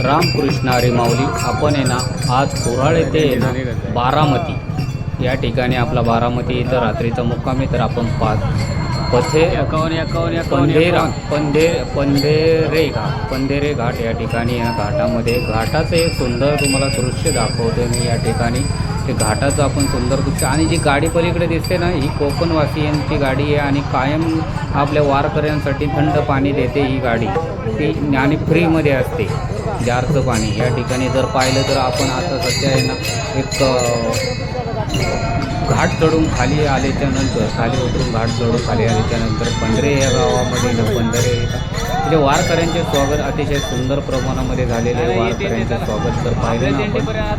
रामकृष्ण हरी माऊली. आपण आहे ना आज कोराळ येथे आहे ना बारामती या ठिकाणी आपला बारामती इथं रात्रीचा मुक्काम आहे. तर आपण पंधेरे घाट या ठिकाणी या घाटामध्ये घाटाचं एक सुंदर तुम्हाला दृश्य दाखवतो मी या ठिकाणी. ते घाटाचं आपण सुंदर दृश्य आणि जी गाडी पलीकडे दिसते ना ही कोकणवासियांची गाडी आहे आणि कायम आपल्या वारकऱ्यांसाठी थंड पाणी देते ही गाडी. ती आणि फ्रीमध्ये असते जारचं पाणी. या ठिकाणी जर पाहिलं तर आपण आता सध्या आहे ना एक घाट चढून खाली आल्याच्या नंतर खाली उतरून घाट चढून खाली आल्याच्या नंतर पंधरे या गावामध्ये ना पंधरे म्हणजे वारकऱ्यांचे स्वागत अतिशय सुंदर प्रमाणामध्ये झालेले आहे. वारकऱ्यांचे स्वागत जर पाहिलं ना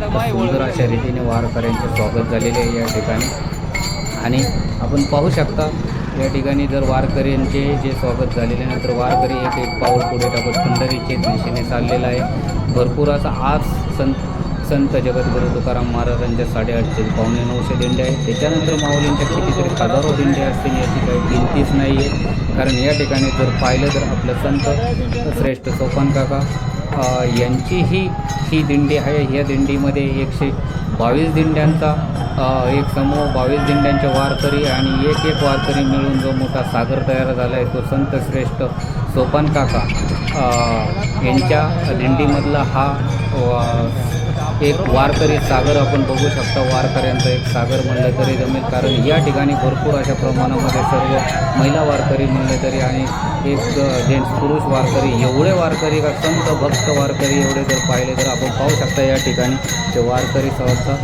आपण सुंदर अशा रीतीने वारकऱ्यांचे स्वागत झालेले आहे या ठिकाणी. आणि आपण पाहू शकता या ठिकाणी जर वारकऱ्यांचे जे स्वागत झालेले नंतर वारकरी एक एक पाऊल पुढे टाकत पंढरीचे दिशेने चाललेला आहे. भरपूर असा आज संत जगद्गुरू तुकाराम महाराजांच्या 850 पावणे 900 दिंड्या आहेत. त्याच्यानंतर माऊलींच्या कितीतरी हजारो दिंड्या असतील याची काही गिनतीच नाही आहे. कारण या ठिकाणी जर पाहिलं तर आपलं संत श्रेष्ठ सोपान काका यांची ही दिंडी आहे. ह्या दिंडीमध्ये 122 दिंड्यांचा एक समूह 22 दिंड्यांचे वारकरी आणि एक वारकरी मिळून जो मोठा सागर तयार झाला आहे तो संत श्रेष्ठ सोपान काका यांच्या दिंडीमधला हा एक वारकरी सागर आपण बघू शकता. वारकऱ्यांचा एक सागर म्हणलं तरी जमेल. कारण या ठिकाणी भरपूर अशा प्रमाणामध्ये सर्व महिला वारकरी म्हणले तरी आणि एक जेंट्स पुरुष वारकरी एवढे वारकरी का संत भक्त वारकरी एवढे जर पाहिले तर आपण पाहू शकता या ठिकाणी ते वारकरी सहसा.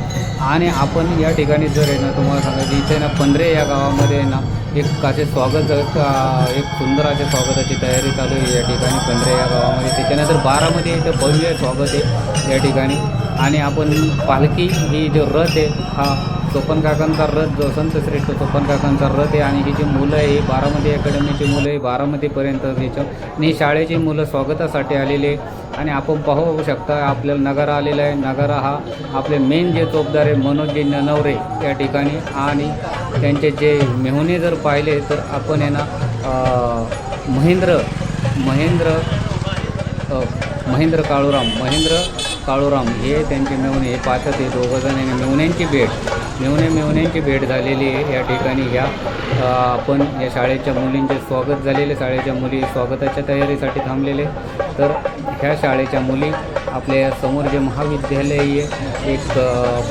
आणि आपण या ठिकाणी जर आहे ना तुम्हाला सांगायचं इथे ना पंधरे या गावामध्ये ना एक असे स्वागत एक सुंदर अशा स्वागताची तयारी चालू आहे या ठिकाणी पंधरे या गावामध्ये. त्याच्यानंतर बारामध्ये इथं भव्य स्वागत आहे या ठिकाणी. आणि आपण पालखी ही जो रथ आहे हा सोपान काकांचा रथ जो संत श्रेष्ठ सोपान काकांचा रथ आहे. आणि ही जी मुलं आहे बारामती अकॅडमीची मुलं आहे बारामतीपर्यंत याच्या आणि शाळेची मुलं स्वागतासाठी आलेले आहे. आणि आपण पाहू शकता आपल्याला नगारा आलेला आहे. नगारा हा आपले मेन जे चोपदार आहे मनोजी ननवरे या ठिकाणी. आणि त्यांचे जे मेहुणे जर पाहिले तर आपण आहे ना महेंद्र काळूराम हे त्यांचे मेहुणे हे पाहतात. हे दोघंजण मेहुण्यांची भेट झालेली आहे या ठिकाणी. आपण या शाळेच्या मुलींचे स्वागत झालेले. शाळेच्या मुली स्वागताच्या तयारीसाठी थांबलेले. तर ह्या शाळेच्या मुली आपल्या समोर जे महाविद्यालय आहे एक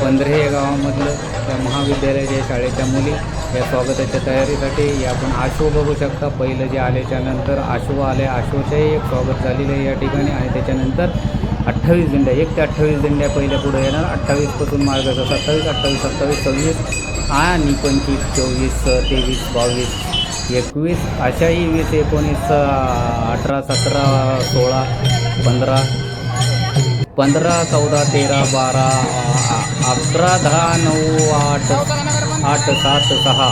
पंधरे या गावामधलं त्या महाविद्यालयाच्या शाळेच्या मुली या स्वागताच्या तयारीसाठी आपण आशो बघू शकता. पहिलं जे आल्याच्या नंतर आशो आले आशोचंही एक स्वागत झालेलं आहे या ठिकाणी. आणि त्याच्यानंतर 28 दिंड्या 1 ते 28 दिंड्या पहिल्या पुढे येणार. 28 पासून मार्गाचा 27, 28, 27, 26 आणि 25, 24, 23, 22, 21 अशाही 20, 19, 18, 17, 16, 15, 14, 13, 12, 11, 10, 9, 8, 7, 6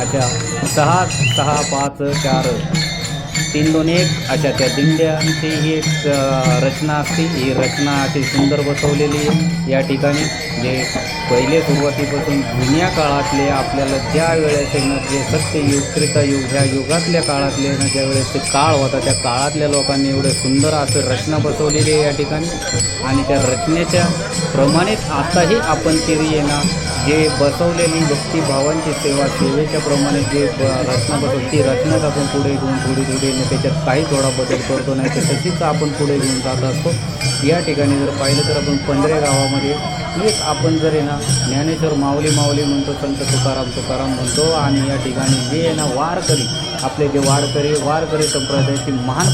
अशा 6, 5, 4, 3, 2, 1 अशा त्या दिंड्यांची ही एक रचना असते. ही रचना अशी सुंदर बसवलेली आहे या ठिकाणी. जे पहिले सुरुवातीपासून जुन्या काळातले आपल्याला ज्या वेळेस जे सत्ययुग त्रेतायुग ह्या युगातल्या काळातले ना ज्या वेळेस ते काळ होता त्या काळातल्या लोकांनी एवढे सुंदर असं रचना बसवलेली आहे या ठिकाणी. आणि त्या रचनेच्या प्रमाणेच आताही आपण केली आहे ना जे बसवलेली भक्तिभावांची सेवेच्या प्रमाणे जे रचना बसवली ती रचनाच आपण पुढे घेऊन थोडी त्याच्यात काही थोडा बदल करतो नाही तर तशीच आपण पुढे घेऊन जात असतो. या ठिकाणी जर पाहिलं तर आपण पंधरे गावामध्ये एक आपण जर आहे ना ज्ञानेश्वर माऊली म्हणतो संत तुकाराम म्हणतो. आणि या ठिकाणी जे आहे ना वारकरी आपले जे वारकरी संप्रदायाची महान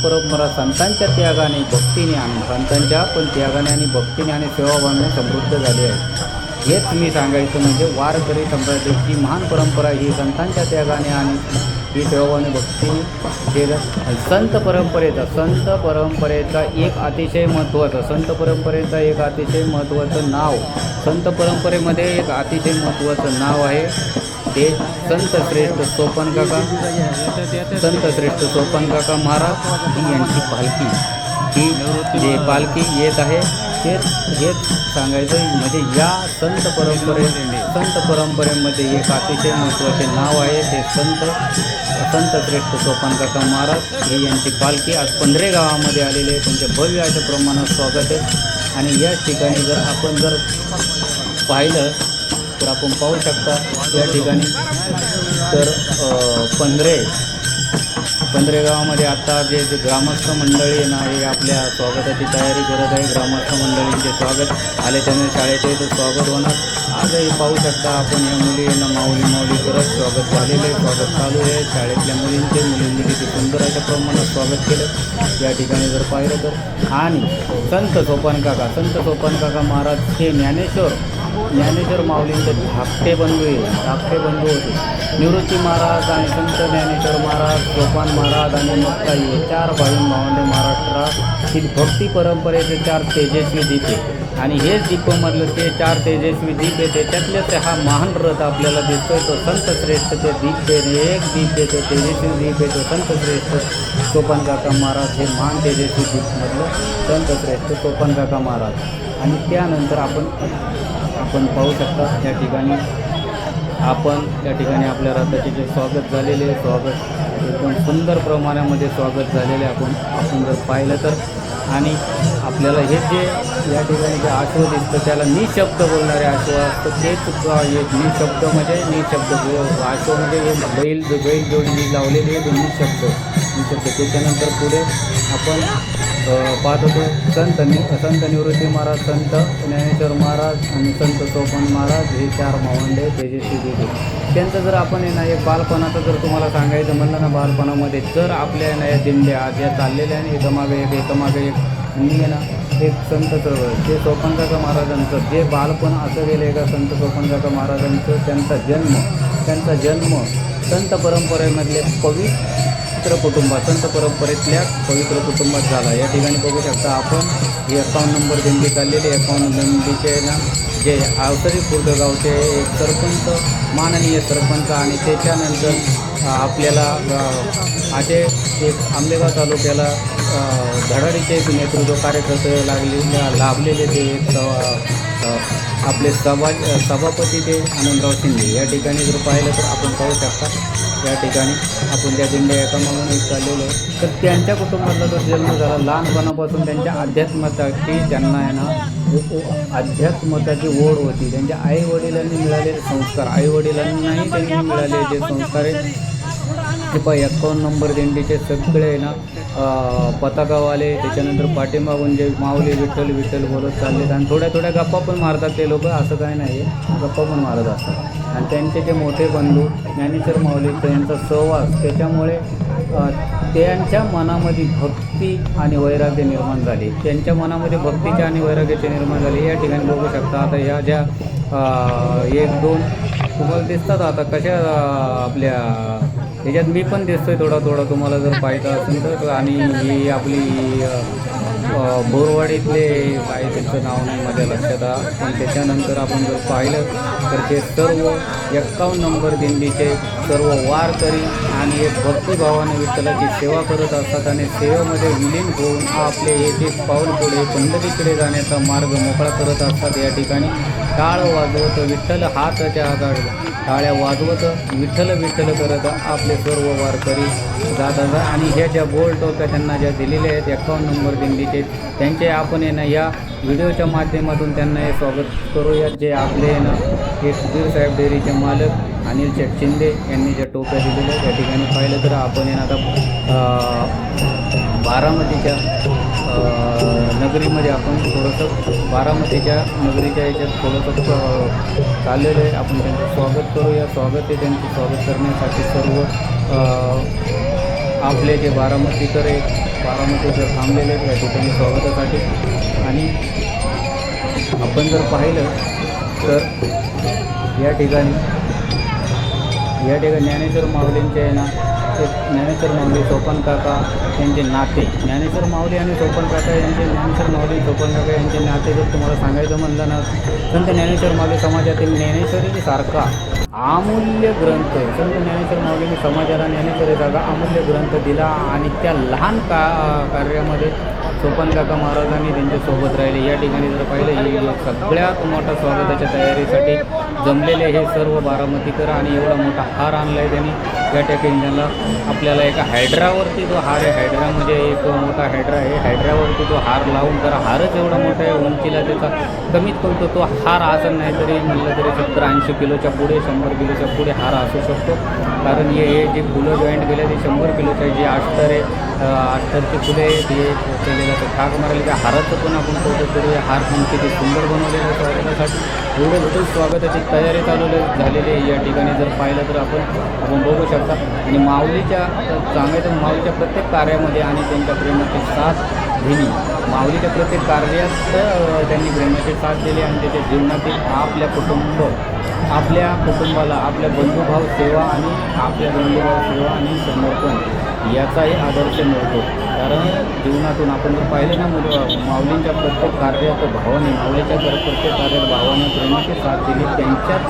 परंपरा संतांच्या त्यागाने भक्तीने आणि संतांच्या पण त्यागाने आणि भक्तीने आणि सेवाभावाने समृद्ध झाली आहे. हेच मी सांगायचं म्हणजे वारकरी संप्रदायाची महान परंपरा ही संतांच्या त्यागाने आणि ही सेवाभावाने भक्तीने केलं. संत परंपरेचा एक अतिशय महत्त्वाचं नाव संत परंपरेमध्ये एक अतिशय महत्त्वाचं नाव आहे ते संत श्रेष्ठ सोपान काका महाराज ही यांची पालखी ही जे पालखी येत आहे हेच सांगायचं म्हणजे या संत परंपरेमध्ये एक अतिशय महत्त्वाचे नाव आहे ते संत श्रेष्ठ सोपान काका महाराज हे यांची पालखी आज पंधरे गावामध्ये आलेले आहे. त्यांच्या भव्य अशा प्रमाणात स्वागत आहे आणि याच ठिकाणी जर आपण पाहिलं तर आपण पाहू शकता या ठिकाणी तर पंधरे गावामध्ये आता जे ग्रामस्थ मंडळी आहे ना हे आपल्या स्वागताची तयारी करत आहे. ग्रामस्थ मंडळींचे स्वागत आल्याच्याने शाळेचे इथं स्वागत होणार. आजही पाहू शकता आपण या मुलींना माऊली करत स्वागत झालेलं आहे. स्वागत चालू आहे शाळेतल्या मुलींनी किती सुंदर अशा प्रमाणात स्वागत केलं या ठिकाणी जर पाहिलं तर. आणि संत सोपान काका महाराज हे ज्ञानेश्वर माऊलींचे धाकटे बंधू होते. निवृत्ती महाराज आणि संत ज्ञानेश्वर महाराज, सोपान महाराज आणि मक्काई हे 4 भावंडे महाराष्ट्रातील भक्ती परंपरेचे 4 तेजस्वी दीप आहे. आणि हेच दीपमधलं ते 4 तेजस्वी दीप आहे त्याच्यातलेच हा महान रथ आपल्याला दिसतोय तो संत श्रेष्ठ ते दीप आहे. एक दीप आहे तो तेजस्वी दीप आहे तो संत श्रेष्ठ सोपान काका महाराज हे महान तेजस्वी दीपमधलं संत श्रेष्ठ सोपान काका महाराज. आणि त्यानंतर आपण पाहू शकता या ठिकाणी आपल्या रथाचे जे स्वागत झालेले एकदम सुंदर प्रमाणामध्ये स्वागत झालेले आपण जर पाहिलं तर. आणि आपल्याला हे जे या ठिकाणी जे आश्व दिसतं त्याला निशब्द बोलणारे आश्व असतं ते चुका एक निशब्द आश्व म्हणजे हे बैल जोडणी लावलेली आहे निशब्द. त्याच्यानंतर पुढे आपण पाहत होतो संत निवृत्ती महाराज, संत ज्ञानेश्वर महाराज आणि संत सोपान महाराज हे 4 भावंडे तेजस्वी देते. त्यांचं जर आपण ना एक बालपणाचं जर तुम्हाला सांगायचं म्हणलं ना बालपणामध्ये जर आपल्या ना या दिंड्या ज्या चाललेल्या आहे एकामागे एक आहे ना एक संत ते सोपान काका महाराजांचं जे बालपण असं गेलं आहे का संत सोपान काका महाराजांचं त्यांचा जन्म संत परंपरेमधले पवित्र परंपरेतल्या पवित्र कुटुंबात झाला. या ठिकाणी बघू शकता आपण ही 51 नंबर दिंडी चाललेली 51 दिंडीचे ना जे अवसरी खुर्द गावचे एक सरपंच माननीय सरपंच आणि त्याच्यानंतर आपल्याला असे एक आंबेगाव तालुक्याला धडाडीचे नेतृत्व कार्यकर्ते लाभलेले ते आपले सभापती ते आनंदराव शिंदे. या ठिकाणी जर पाहिलं तर आपण पाहू शकता या ठिकाणी आपण त्या दिंड्या एकामागून एक चाललेलो तर त्यांच्या कुटुंबातला जो जन्म झाला लहानपणापासून त्यांच्या अध्यात्माची त्यांना आहे ना अध्यात्मताची ओढ होती. त्यांच्या आईवडिलांनी मिळालेले संस्कार आईवडिलांनाही त्यांनी मिळालेले जे संस्कार आहेत हे 51 नंबर दिंडीचे सगळे आहे ना पताकावाले त्याच्यानंतर पाठीमागून जे माऊली विठ्ठल बोलत चाललेत आणि थोड्या गप्पा पण मारतात ते लोक असं काय नाही आहे गप्पा पण मारत असतात. आणि त्यांचे जे मोठे बंधू ज्ञानेश्वर माऊलींचा यांचा सहवास त्याच्यामुळे त्यांच्या मनामध्ये भक्ती आणि वैराग्य निर्माण झाले. त्यांच्या मनामध्ये भक्तीचे आणि वैराग्याचे निर्माण झाले. या ठिकाणी बघू शकता आता ह्या ज्या 1-2 तुम्हाला दिसतात आता कशा आपल्या त्याच्यात मी पण दिसतोय थोडा तुम्हाला जर पाहायचं असेल तर. आणि ही आपली बोरवाडीतले काय त्यांचं नाव नाही माझ्या लक्षात पण त्याच्यानंतर आपण जर पाहिलं तर ते सर्व 51 नंबर दिंडीचे सर्व वारकरी आणि एक भक्तिभावाने विठ्ठलाची सेवा करत असतात आणि सेवेमध्ये विलीन होऊन आपले एक पाऊल पुढे पंढरीकडे जाण्याचा मार्ग मोकळा करत असतात. या ठिकाणी टाळ वाजवत विठ्ठल हाताच्या आघाड टाळ्या वाजवत विठ्ठल करत आपले सर्व वारकरी जातात. आणि ह्या ज्या बोल टोप्या त्यांना ज्या दिलेल्या आहेत 51 नंबर दिंडीचे त्यांचे आपण ना या व्हिडिओच्या माध्यमातून त्यांना हे स्वागत करूयात. जे आपले ना एक साहेब डेअरीचे मालक अनिल शेठ शिंदे यांनी ज्या टोप्या दिलेल्या त्या ठिकाणी पाहिलं तर आपण आता बारामतीच्या नगरीमध्ये आपण थोडंसं बारामतीच्या नगरीच्या याच्यात थोडंसं चाललेलं आहे. आपण त्यांचं स्वागत करूया. त्यांचे स्वागत करण्यासाठी सर्व आपले जे बारामतीकर थांबलेले आहेत या ठिकाणी स्वागतासाठी. आणि आपण जर पाहिलं तर या ठिकाणी ज्ञानेश्वर माऊलींचे आहे ना ते ज्ञानेश्वर माऊली सोपान काका यांचे नाते ज्ञानेश्वर माऊली आणि सोपान काका यांचे ज्ञानेश्वर माऊली सोपान काका यांचे नाते जर तुम्हाला सांगायचं म्हणलं ना संत ज्ञानेश्वर माऊली समाजातील ज्ञानेश्वरी सारखा अमूल्य ग्रंथ संत ज्ञानेश्वर माऊलींनी समाजाला ज्ञानेश्वरीचा अमूल्य ग्रंथ दिला आणि त्या लहान कार्यामध्ये सोपान काका महाराजांनी त्यांच्यासोबत राहिले. या ठिकाणी जर पाहिलं ही सगळ्यात मोठा स्वागताच्या तयारीसाठी जमलेले हे सर्व बारामतीकर आणि एवढा मोठा हार आणला आहे त्यांनी. या ठिकाणी त्यांना आपल्याला एका हायड्रावरती तो हार आहे, हायड्रामध्ये एक मोठा हायड्रा आहे, हायड्रावरती तो हार लावून जरा हारच एवढा मोठा आहे उंचीला त्याचा कमीत कमी तो हार असं नाही तरी म्हणलं तरी 70-80 किलोच्या पुढे 100 किलोच्या पुढे हार असू शकतो. कारण हे जे फुलं जॉईंट केले ते 100 किलोचे जे अस्तर आहे, अस्तरचे फुले हे केलेलं तर ठाक मारायला त्या हाराचं पण आपण फोटो करूया. हार पण किती सुंदर बनवलेलं आहे स्वागतासाठी. एवढं मोठं स्वागताची तयारी चालू झालेली आहे. या ठिकाणी जर पाहिलं तर आपण बघू शकता. आणि माऊलीच्या सांगायचं माऊलीच्या प्रत्येक कार्यामध्ये आणि त्यांच्या प्रेमाची साथ दिली. माऊलीच्या प्रत्येक कार्यात त्यांनी प्रेमाची साथ दिली आणि त्याच्या जीवनातील आपल्या कुटुंबाला आपल्या बंधुभाव सेवा आणि समर्पण याचाही आदर्श मिळतो. कारण जीवनातून आपण जर पाहिलं ना माऊलींच्या प्रत्येक कार्यात माऊलीच्या प्रत्येक कार्यात भावाने प्रेमाची साथ दिली. त्यांच्याच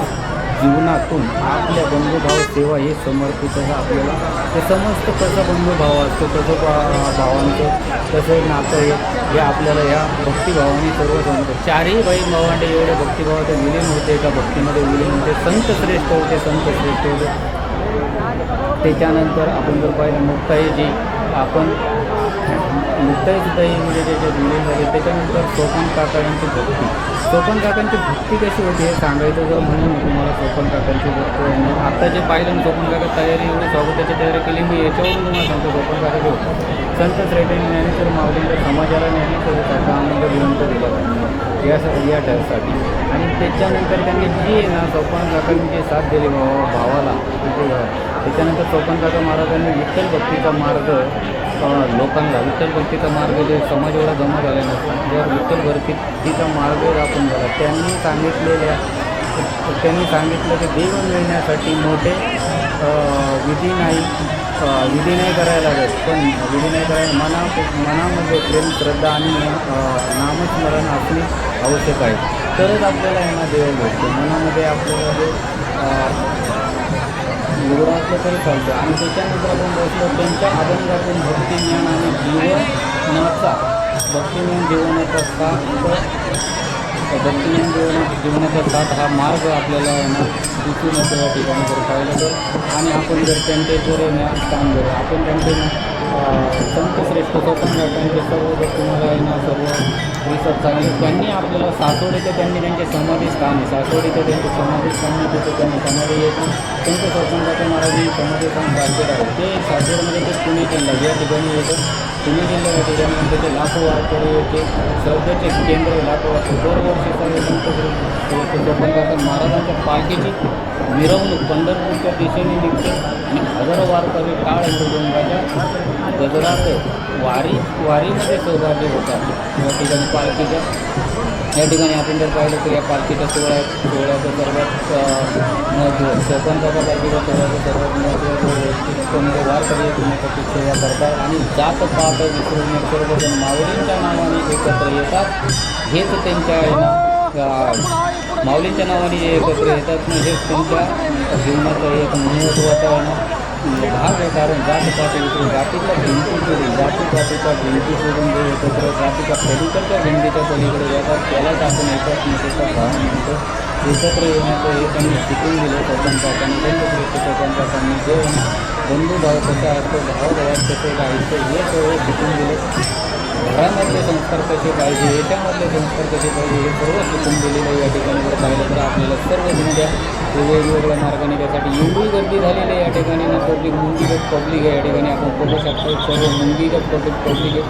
जीवनातून आपल्या बंधुभाव सेवा हे समर्पित आपल्याला ते समजतं कसं बंधुभाव असतो, कसं भावांचं कसं नातं हे आपल्याला या भक्तिभावाने सर्व समजतं. चारही बहीण भावांडे एवढे भक्तिभावात विलीन होते का भक्तीमध्ये विलीन होते. संत श्रेष्ठ होते. त्याच्यानंतर आपण जर पाहिलं मुक्ताई जी आपण मुक्ताईसुद्धा ही म्हणजे त्याच्यात विलीन झाली. त्याच्यानंतर सोपान काकांची भक्ती कशी होती हे सांगायचं जर म्हणून तुम्हाला सोपान काकांची भक्ती आत्ता जे पाहिलं सोपान काका तयारी एवढी स्वागताची तयारी केली. मी याच्यावरून तुम्हाला सांगतो सोपान काका घेऊ संत श्रेष्ठ ज्ञानेश्वर माऊलींच्या समाजाला ज्ञानेश्वरीचा आनंद ग्रंथ दिला या ठरसाठी. आणि त्याच्यानंतर त्यांनी जी आहे ना सोपान काकांनी जी साथ दिली भावाला त्याच्यानंतर सोपान काका महाराजांनी विठ्ठल भक्तीचा मार्ग लोकांना विठ्ठल भक्तीचा मार्ग जे समाज एवढा जमा झाला नसता जर विठ्ठल भक्तीचा मार्ग आपण झाला. त्यांनी सांगितलं की देव मिळण्यासाठी मोठे विधी नाही करायला लागत, पण विधी नाही करायला मनामध्ये प्रेम श्रद्धा आणि नामस्मरण असणे आवश्यक आहे. तरच आपल्याला यांना देव भेटतो. मनामध्ये आपल्याला एवढं असलं तरी चालतं. आणि त्याच्यानंतर आपण बसलो त्यांच्या अभंगातून भक्तिज्ञान आणि जीवनाचा साथ हा मार्ग आपल्याला दिसून येतो या ठिकाणी जर पाहिलं तर. आणि आपण जर त्यांचे स्थान जर आपण त्यांचे संत श्रेष्ठ सोपान काकांचे सर्व जर तुम्हाला सर्व दिसत चांगले त्यांनी आपल्याला सासवडीचं त्यांचे समाधी स्थान आहे. सासवडीचं त्यांचे समाधी स्थान आहे. तिथे त्यांनी समाधी येते. संत सोपान काका महाराजांनी समाधी स्थान बांधलेलं आहे. ते सासवडमध्ये ते पुणे जिल्हा या ठिकाणी येतं. पुणे जिल्हा या ठिकाणी त्याचे लाखो वारकरी येते. श्रद्धेचे केंद्र लाखो वारकरी दरवर्षी सर्व संत श्रेष्ठ सोपान काका महाराजांच्या पालखीची मिरवणूक पंढरपूरच्या दिशेने निघते आणि हजारो वारकरी टाळ मृदुंगाच्या गजरात वारीमध्ये सहभागी होतात. या ठिकाणी पालखीच्या या ठिकाणी आपण जर पाहिलं तर या पालखीच्या सोहळ्याचं सर्वात महत्त्व सोपान काका पालखीच्या सोहळ्याचं सर्वात महत्त्व वारकरी एकमेकाची सेवा करतात आणि जात पात विसरून सर्वजण माऊलींच्या नावाने एकत्र येतात. हेच त्यांच्या माऊलींच्या नावाने जे एकत्र येतात ना हेच त्यांच्या जीवनाचं एक महत्त्वाचा भाग आहे. कारण जातपाती विसरून जातीच्या भिंती सोडून जे एकत्र जातीच्या पलीकडच्या भिंतीच्या पलीकडे जातात त्यालाच आपण एकात्मतेचा भाव म्हणतो. एकत्र येण्याचं हे त्यांनी शिकून दिलं सोपान काकांनी. सोपान काकांनी जे बंधुभाव कसा असतो भावभावात कसे राहायचं हे सगळं शिकून दिलं. घरामधले संस्कार कसे पाहिजे याच्यामधले संस्कार कसे पाहिजे हे सर्व शिकून दिलेलं आहे. या ठिकाणी जर पाहिलं तर आपल्याला सर्व दिंड्या वेगवेगळ्या मार्गाने त्यासाठी एवढी गर्दी झालेली आहे. या ठिकाणी ना मुंगीगत पब्लिक आहे. या ठिकाणी आपण बघू शकतो सर्व मुंगीगत पब्लिक आहे.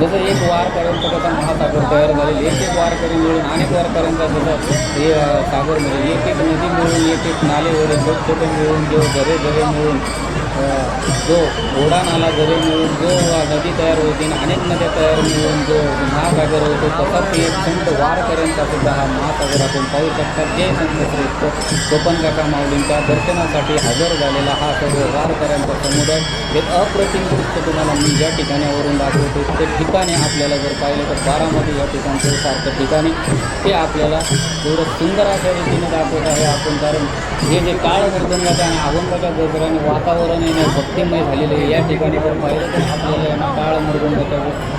जसं एक वारकऱ्यांचा कसा महासागर तयार झालेले एक वारकरी मिळून अनेक वारकऱ्यांचा जसं हे सागर मिळून एक नदी मिळून एक नाले वगैरे छोटे मिळून जेव्हा घरे मिळून जो ओढा नाला जरी मिळून जो नदी तयार होते आणि अनेक नद्या तयार मिळून जो महासागर होतो तसाच एक संत वारकऱ्यांचा सुद्धा हा महासागर आपण पाहू शकता. जे संत श्रेष्ठ कोकणकाका माऊलींच्या दर्शनासाठी हजर झालेला हा सर्व वारकऱ्यांचा समुदाय एक अप्रतिम दृश्य तुम्हाला मी ज्या ठिकाणावरून दाखवतो ते ठिकाणी आपल्याला जर पाहिलं तर बारामती या ठिकाणचं सारखं ठिकाणी ते आपल्याला एवढं सुंदर अशा रीतीने दाखवत आहे आपण. कारण हे जे काळ मृदंगाचं आणि अभंगाच्या गजराने वातावरण आहे भक्तिमय झालेलं आहे. या ठिकाणी जर पाहिलं तर आपल्याला यांना काळ मृदंगाच्या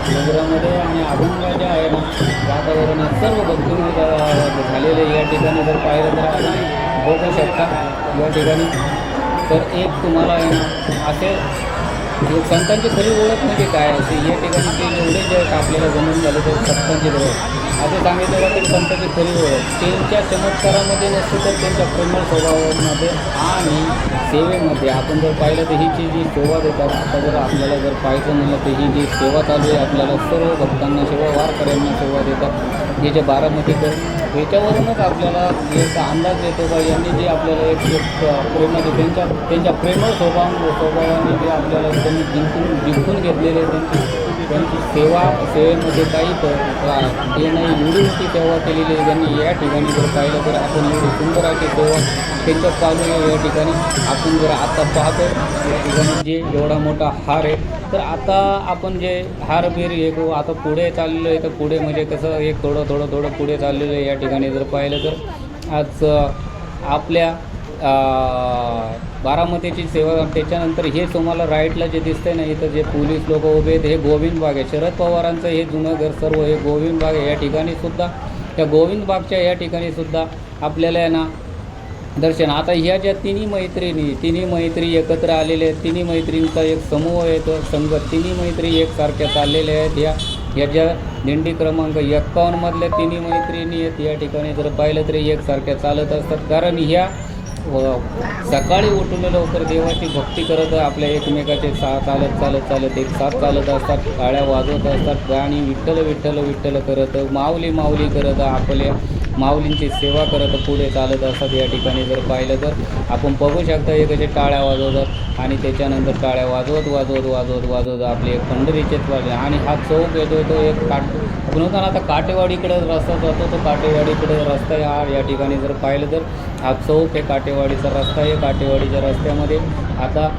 गजरामध्ये आणि अभंग जे आहे ना वातावरण सर्व भक्तिमय झालेले या ठिकाणी जर पाहिलं तर आपण बघू शकता. या ठिकाणी तर एक तुम्हाला असे संतांची खरी ओळख म्हणजे काय असे या ठिकाणी ते एवढे जे आपल्याला जमून झाले तर संतांची ओळख असं सांगितलं जातं. संतांची खरी ओळख त्यांच्या चमत्कारामध्ये नसते तर त्यांच्या प्रेमळ स्वभावामध्ये आणि सेवेमध्ये आपण जर पाहिलं तर ही जी सेवा देतात. आता जर आपल्याला जर पाहायचं म्हणलं तर ही जी सेवा चालू आहे आपल्याला सर्व भक्तांना सेवा वारकऱ्यांना सेवा देतात. हे जे बारामतीकर याच्यावरूनच आपल्याला एक अंदाज येतो का यांनी जे आपल्याला एक प्रेमाचे त्यांच्या प्रेमळ स्वभावाने जे आपल्याला त्यांनी जिंकून घेतलेले त्यांची सेवेमध्ये काही हे नाही एवढी मोठी सेवा केलेली आहे त्यांनी. या ठिकाणी जर पाहिलं तर आपण एवढी सुंदर अशी सेवा त्यांच्या चालू आहे. या ठिकाणी आपण जर आता पाहतो या ठिकाणी जे एवढा मोठा हार आहे तर आता आपण जे हार बीर हे आता पुढे चाललेलो आहे तर पुढे म्हणजे कसं एक थोडं पुढे चाललेलं आहे. या ठिकाणी जर पाहिलं तर आज आपल्या बारामतीची सेवा. त्याच्यानंतर हे तुम्हाला राईटला जे दिसतंय ना इथं जे पोलीस लोक उभे आहेत हे गोविंद बाग आहे. शरद पवारांचं हे जुनं घर सर्व हे गोविंद बाग आहे. या ठिकाणी सुद्धा त्या गोविंद बागच्या या ठिकाणी सुद्धा आपल्याला आहे ना दर्शन. आता ह्या ज्या तिन्ही मैत्री एकत्र आलेल्या आहेत. तिन्ही मैत्रींचा एक समूह आहे तो संगत. तिन्ही मैत्री एकसारख्या चाललेल्या आहेत. या ज्या दिंडी क्रमांक 51 मधल्या तिन्ही मैत्रिणी आहेत. या ठिकाणी जर पाहिलं तरी एकसारख्या चालत असतात. कारण ह्या सकाळी उठून लवकर देवाची भक्ती करत आपल्या एकमेकाचे चालत एक साथ चालत असतात. टाळ्या वाजवत असतात. गाणी विठ्ठल विठ्ठल विठ्ठल करत माऊली करत आपल्या माऊलींची सेवा करत पुढे चालत असतात. या ठिकाणी जर पाहिलं तर आपण बघू शकता हे कसे टाळ्या वाजवतात आणि त्याच्यानंतर टाळ्या वाजवत आपले एक पंढरीचेच वाजले. आणि हा चौक येतो तो एक म्हणून आता काटेवाडीकडे रस्ता जातो तो काटेवाडीकडे रस्ता आहे हा. या ठिकाणी जर पाहिलं तर हा चौक हे काटेवाडीचा रस्ता आहे. काटेवाडीच्या रस्त्यामध्ये आता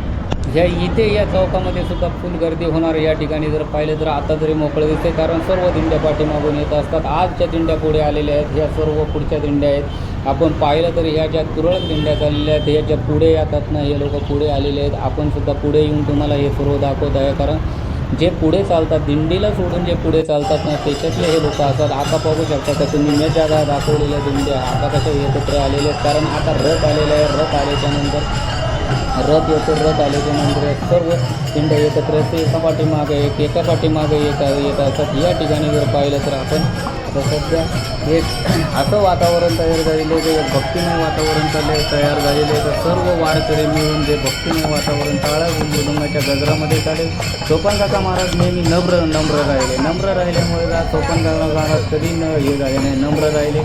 इथे या चौकामध्ये सुद्धा फुल गर्दी होणार. या ठिकाणी जर पाहिलं तर आता तरी मोकळं दिसते कारण सर्व दिंड्या पाठीमागून येत असतात. आजच्या दिंड्या पुढे आलेल्या आहेत. ह्या सर्व पुढच्या दिंड्या आहेत. आपण पाहिलं तर ह्या ज्या तुरळक दिंड्या चाललेल्या आहेत ह्या ज्या पुढे येतात ना हे लोक पुढे आलेले आहेत. आपण सुद्धा पुढे येऊन तुम्हाला हे सर्व दाखवत आहे. कारण जे पुढे चालतात दिंडीला सोडून जे पुढे चालतात ना त्याच्यातले हे लोक असतात. आता बघू शकता का तुम्ही मी ज्या दाखवलेल्या दिंड्या आता कशा एकत्र आलेले आहेत. कारण आता रथ आलेलं आहे. रथ आल्याच्यानंतर रथ येतो. रथ आल्याच्यानंतर सर्व दिंड्या एकत्र एका पाठीमागे येत असतात. या ठिकाणी जर पाहिलं तर आपण सध्या एक असं वातावरण तयार झालेलं आहे एक भक्तिमय वातावरण तयार झालेलं आहे. तर सर्व वारकरी मिळून जे भक्तिमय वातावरण टाळा मृदंगाच्या गजरामध्ये चालेल. सोपानकाका महाराज नेहमी नम्र राहिल्यामुळे सोपानकाका महाराज कधी हे झाले नाही. नम्र राहिले.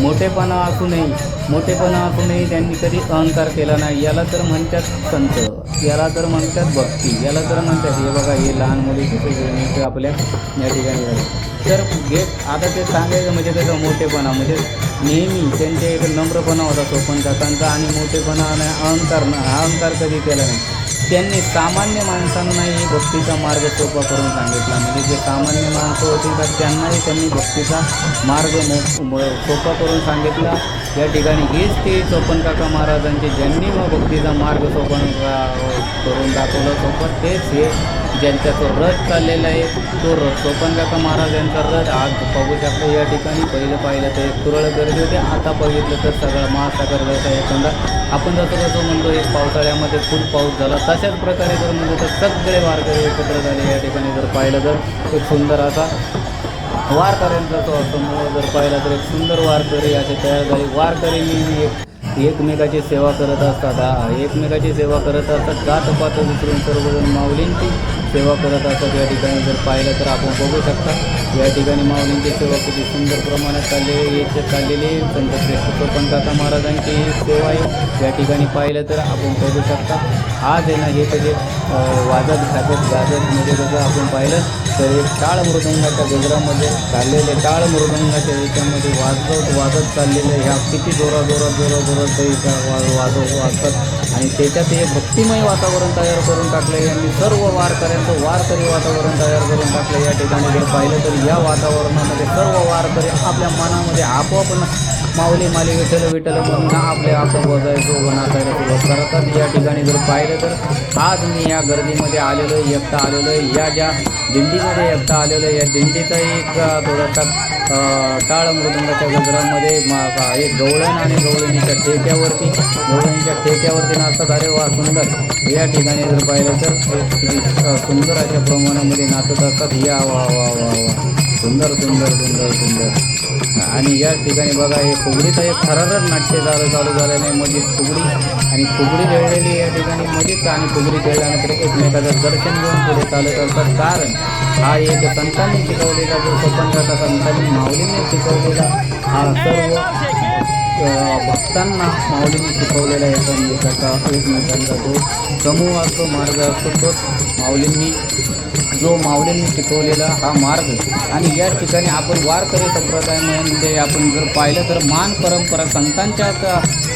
मोठेपणा असूनही त्यांनी कधी अहंकार केला नाही. याला तर म्हणतात संत, याला तर म्हणतात भक्ती, याला तर म्हणतात हे बघा हे लहान मुली कसे आपल्या या ठिकाणी झाले. तर आता ते सांगायचं म्हणजे त्याचा मोठेपणा म्हणजे नेहमी त्यांचे एक नम्रपणा होता सोपानकाकांचा आणि मोठेपणा अहंकार कधी केला नाही. त्यांनी सामान्य माणसांनाही भक्तीचा मार्ग सोपा करून सांगितला. म्हणजे जे सामान्य माणसं होती तर त्यांनाही त्यांनी भक्तीचा मार्ग सोपा करून सांगितला. या ठिकाणी हेच ते सोपानकाका महाराजांचे ज्यांनी भक्तीचा मार्ग सोपा करून दाखवलं. सोपं तेच हे ज्यांचा तो रथ चाललेला आहे तो रथ सोपानकाका महाराज यांचा रथ आज बघू शकता. या ठिकाणी पाहिलं तर एक तुरळक गर्दी होते. आता बघितलं तर सगळं महासागर रथ आहे. समजा आपण जसं म्हणतो एक पावसाळ्यामध्ये फुल पाऊस झाला तशाच प्रकारे जर म्हणजे तर सगळे वारकरी एकत्र झाले. या ठिकाणी जर पाहिलं तर एक सुंदर असा वारकऱ्यांचा तो समूह जर पाहिला तर एक सुंदर वारकरी असे तयार झाले. वारकरी नेहमी एक एकमेकाची सेवा करत असतात. एकमेकाची सेवा करत असतात. जातपात विसरून सर्वजण माऊलींची सेवा करत असतात. या ठिकाणी जर पाहिलं तर आपण बघू शकता या ठिकाणी माऊलींची सेवा किती सुंदर प्रमाणात चाललेली संतश्रेष्ठ चोपनकाका महाराजांची सेवा आहे. या ठिकाणी पाहिलं तर आपण बघू शकता. आज आहे ना हे कधी वाजत गाजतमध्ये जसं आपण पाहिलं तर एक टाळ मृदंगाच्या गजरामध्ये चाललेले टाळ मृदंगाच्या याच्यामध्ये वाजत चाललेलं ह्या किती जोरात वाजतात आणि त्याच्यात हे भक्तिमय वातावरण तयार करून टाकलं. यांनी सर्व वारकऱ्यांचं वारकरी वातावरण तयार करून टाकलं. या ठिकाणी जर पाहिलं तर या वातावरणामध्ये सर्व वारकरी आपल्या मनामध्ये आपोआप माऊली माली विठ्ठल म्हणून आपल्या आपण बजायचो नाचायला सुरुवात करतात. या ठिकाणी जर पाहिलं तर आज मी या गर्दीमध्ये आलेलो एकटा आलेलो आहे. या ज्या दिंडीमध्ये एकटा आलेलो आहे या दिंडीचा एक थोडासा टाळ मृदंगाच्या गजरामध्ये एक गवळण आणि गवळणीच्या ठेक्यावरती नाचतात. अरे वा सुंदर. या ठिकाणी जर पाहिलं तर किती सुंदर अशा प्रमाणामध्ये नाचत असतात. या वा वा वा वा सुंदर. आणि या ठिकाणी बघा हे फुगडीचं एक थरारक नाट्य चालू झालेलं आहे. मध्येच फुगडी आणि फुगडी खेळलेली या ठिकाणी मध्येच आणि फुगडी खेळल्यानंतर एकमेकाचं दर्शन घेऊन पुढे चालत असतात. कारण हा एक संतांनी शिकवलेला जो स्वतंत्रता संतांनी माऊलींनी शिकवलेला हा सर्व भक्तांना माऊलींनी शिकवलेला एकमेकांचा जो समूह असतो मार्ग असतो तोच माऊलींनी शिकवलेला हा मार्ग. आणि या ठिकाणी आपण वारकरी संप्रदायामध्ये आपण जर पाहिलं तर मान परंपरा संतांच्या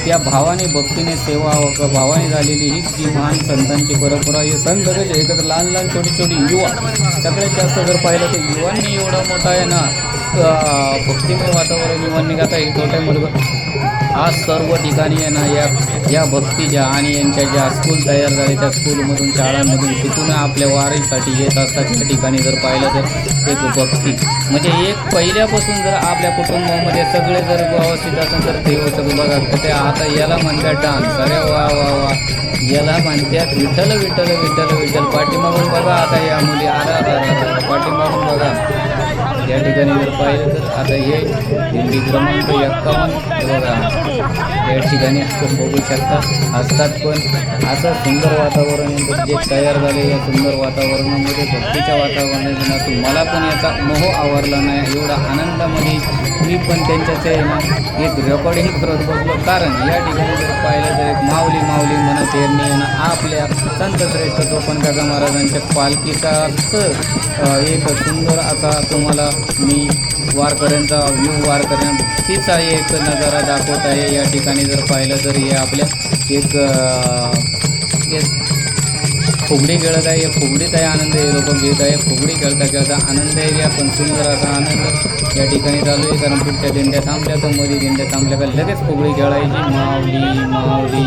त्या भावाने भक्तीने सेवा भावाने झालेली ही जी महान संतांची परंपरा ही संत सगळे एकत्र लहान छोटी युवा सगळ्यात जास्त जर पाहिलं तर युवांनी एवढा मोठा आहे ना भक्तिमय वातावरण युवांनी गाता हे छोट्यामध्ये आज सर्व ठिकाणी आहे ना या भक्तीच्या आणि यांच्या ज्या स्कूल तयार झाले त्या स्कूलमधून शाळांमधून शिकून आपल्या वारीसाठी येत असतात. त्या ठिकाणी जर पाहिलं तर एक भक्ती म्हणजे एक पहिल्यापासून जर आपल्या कुटुंबामध्ये सगळे जर व्यवस्थित असेल तर ते होतं बघा. ते आता याला म्हणतात डान्स. अरे वा याला म्हणतात विठ्ठल पाठीमागून बघा. आता या मुली पाठीमागून बघा. या ठिकाणी जर पाहिलं तर आता हे दिंडी क्रमांक 51 बघा. या ठिकाणी आपण बघू शकता असतात. पण असं सुंदर वातावरण जे तयार झाले या सुंदर वातावरणामध्ये भक्तीच्या वातावरणात मला पण याचा मोह आवरला नाही. एवढा आनंदामध्ये मी पण त्यांच्याच आहे ना एक रेकॉर्डिंग करत बसलो. कारण या ठिकाणी जर पाहिलं तर एक माऊली म्हणत यांनी ना आपल्या संतश्रेष्ठ चोपनकाका महाराजांच्या पालखीचाच एक सुंदर असा तुम्हाला मी वारकऱ्यांचा भक्तीचा एक नजारा दाखवत आहे. या ठिकाणी जर पाहिलं तर हे आपल्या एक फुगडी खेळत आहे. फुगडीत आहे आनंद हे लोक घेत आहे. फुगडी खेळता आनंद आहे. आपण सुंदर असा आनंद या ठिकाणी चालू आहे. कारण पुढच्या दिंड्या थांबल्या तर मध्ये दिंड्या थांबल्या का लगेच फुगडी खेळायची माऊली